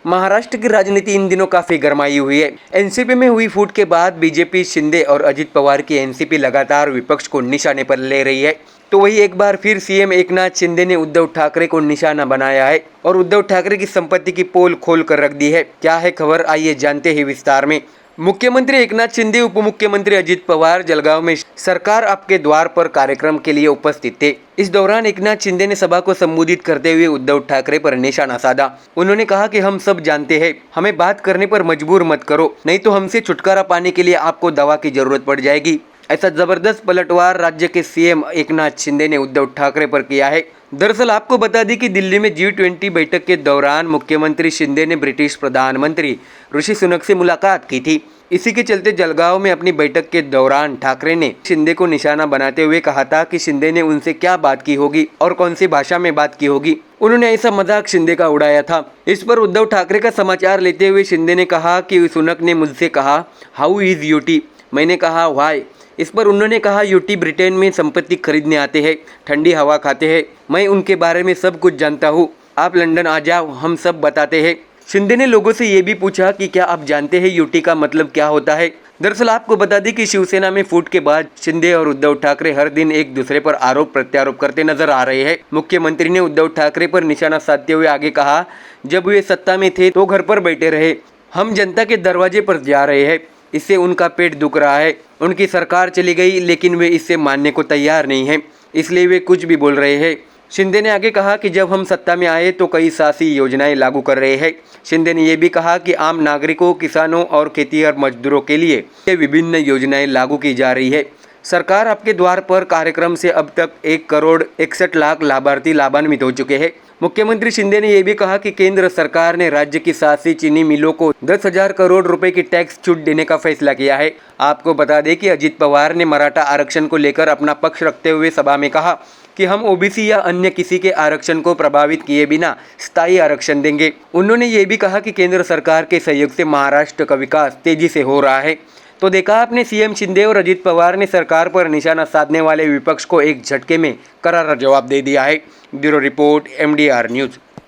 महाराष्ट्र की राजनीति इन दिनों काफी गरमाई हुई है। एनसीपी में हुई फूट के बाद बीजेपी, शिंदे और अजित पवार की एनसीपी लगातार विपक्ष को निशाने पर ले रही है। तो वही एक बार फिर सीएम एकनाथ शिंदे ने उद्धव ठाकरे को निशाना बनाया है और उद्धव ठाकरे की संपत्ति की पोल खोल कर रख दी है। क्या है खबर, आइए जानते हैं विस्तार में। मुख्यमंत्री एकनाथ शिंदे, उप मुख्यमंत्री अजित पवार जलगांव में सरकार आपके द्वार पर कार्यक्रम के लिए उपस्थित थे। इस दौरान एकनाथ शिंदे ने सभा को संबोधित करते हुए उद्धव ठाकरे पर निशाना साधा। उन्होंने कहा कि हम सब जानते हैं, हमें बात करने पर मजबूर मत करो, नहीं तो हमसे छुटकारा पाने के लिए आपको दवा की जरूरत पड़ जाएगी। ऐसा जबरदस्त पलटवार राज्य के सीएम एकनाथ शिंदे ने उद्धव ठाकरे पर किया है। दरअसल आपको बता दें कि दिल्ली में G20 बैठक के दौरान मुख्यमंत्री शिंदे ने ब्रिटिश प्रधानमंत्री ऋषि सुनक से मुलाकात की थी। इसी के चलते जलगांव में अपनी बैठक के दौरान ठाकरे ने शिंदे को निशाना बनाते हुए कहा था कि शिंदे ने उनसे क्या बात की होगी और कौन सी भाषा में बात की होगी। उन्होंने ऐसा मजाक शिंदे का उड़ाया था। इस पर उद्धव ठाकरे का समाचार लेते हुए शिंदे ने कहा कि सुनक ने मुझसे कहा हाउ इज यूटी, मैंने कहा व्हाई। इस पर उन्होंने कहा यूटी ब्रिटेन में संपत्ति खरीदने आते हैं, ठंडी हवा खाते हैं, मैं उनके बारे में सब कुछ जानता हूँ, आप लंदन आ जाओ, हम सब बताते हैं। शिंदे ने लोगों से ये भी पूछा कि क्या आप जानते हैं यूटी का मतलब क्या होता है। दरअसल आपको बता दें कि शिवसेना में फूट के बाद शिंदे और उद्धव ठाकरे हर दिन एक दूसरे पर आरोप प्रत्यारोप करते नजर आ रहे हैं। मुख्यमंत्री ने उद्धव ठाकरे पर निशाना साधते हुए आगे कहा, जब वे सत्ता में थे तो घर पर बैठे रहे, हम जनता के दरवाजे पर जा रहे हैं, इससे उनका पेट दुख रहा है। उनकी सरकार चली गई लेकिन वे इससे मानने को तैयार नहीं हैं, इसलिए वे कुछ भी बोल रहे हैं। शिंदे ने आगे कहा कि जब हम सत्ता में आए तो कई शासी योजनाएं लागू कर रहे हैं। शिंदे ने यह भी कहा कि आम नागरिकों, किसानों और खेतीहर मजदूरों के लिए विभिन्न योजनाएं लागू की जा रही है। सरकार आपके द्वार पर कार्यक्रम से अब तक 1,61,00,000 लाभार्थी लाभान्वित हो चुके हैं। मुख्यमंत्री शिंदे ने यह भी कहा कि केंद्र सरकार ने राज्य की शासी चीनी मिलों को 10,000 करोड़ रुपए की टैक्स छूट देने का फैसला किया है। आपको बता दें कि अजित पवार ने मराठा आरक्षण को लेकर अपना पक्ष रखते हुए सभा में कहा कि हम ओबीसी या अन्य किसी के आरक्षण को प्रभावित किए बिना स्थायी आरक्षण देंगे। उन्होंने ये भी कहा कि केंद्र सरकार के सहयोग से महाराष्ट्र का विकास तेजी से हो रहा है। तो देखा आपने, सीएम शिंदे और अजित पवार ने सरकार पर निशाना साधने वाले विपक्ष को एक झटके में करारा जवाब दे दिया है। Bureau report, MDR news.